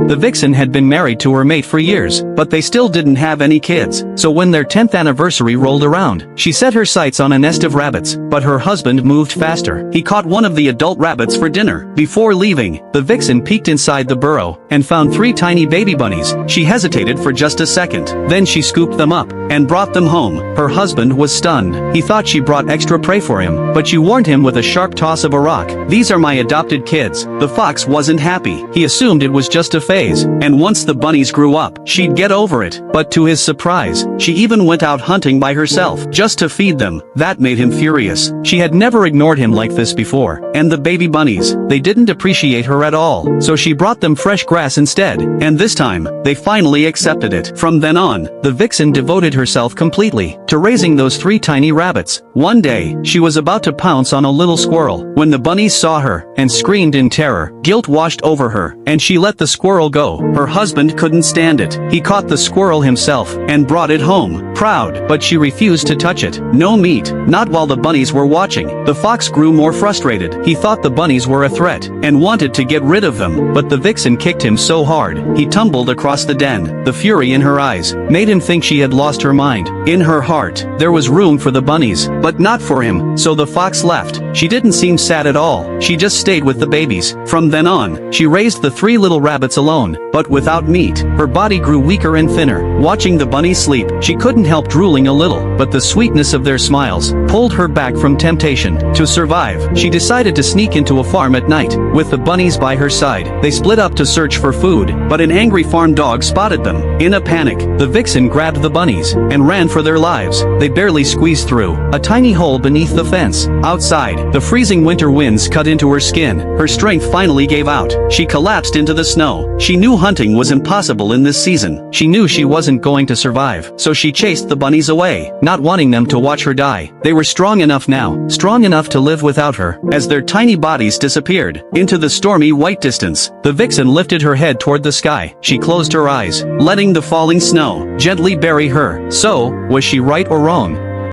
The vixen had been married to her mate for years, but they still didn't have any kids. So when their 10th anniversary rolled around, she set her sights on a nest of rabbits, but her husband moved faster. He caught one of the adult rabbits for dinner. Before leaving, the vixen peeked inside the burrow and found 3 tiny baby bunnies. She hesitated for just a second. Then she scooped them up and brought them home. Her husband was stunned. He thought she brought extra prey for him, but she warned him with a sharp toss of a rock. "These are my adopted kids." The fox wasn't happy. He assumed it was just a phase, and once the bunnies grew up, she'd get over it. But to his surprise, she even went out hunting by herself, just to feed them. That made him furious. She had never ignored him like this before. And the baby bunnies, they didn't appreciate her at all. So she brought them fresh grass instead, and this time, they finally accepted it. From then on, the vixen devoted herself completely to raising those 3 tiny rabbits. One day, she was about to pounce on a little squirrel when the bunnies saw her and screamed in terror. Guilt washed over her, and she let the squirrel go. Her husband couldn't stand it. He caught the squirrel himself and brought it home, proud, but she refused to touch it. No meat, not while the bunnies were watching. The fox grew more frustrated. He thought the bunnies were a threat and wanted to get rid of them, but the vixen kicked him so hard, he tumbled across the den. The fury in her eyes made him think she had lost her mind. In her heart, there was room for the bunnies, but not for him, so the fox left. She didn't seem sad at all. She just stayed with the babies. From then on, she raised the 3 little rabbits alone, but without meat. Her body grew weaker and thinner. Watching the bunnies sleep, she couldn't help drooling a little, but the sweetness of their smiles pulled her back from temptation. To survive, she decided to sneak into a farm at night. With the bunnies by her side, they split up to search for food, but an angry farm dog spotted them. In a panic, the vixen grabbed the bunnies and ran for their lives. They barely squeezed through a tiny hole beneath the fence. Outside, the freezing winter winds cut into her skin. Her strength finally gave out. She collapsed into the snow. She knew hunting was impossible in this season. She knew she wasn't going to survive, so she chased the bunnies away, not wanting them to watch her die. They were strong enough now, strong enough to live without her. As their tiny bodies disappeared into the stormy white distance, the vixen lifted her head toward the sky. She closed her eyes, letting the falling snow gently bury her. So, was she right or wrong?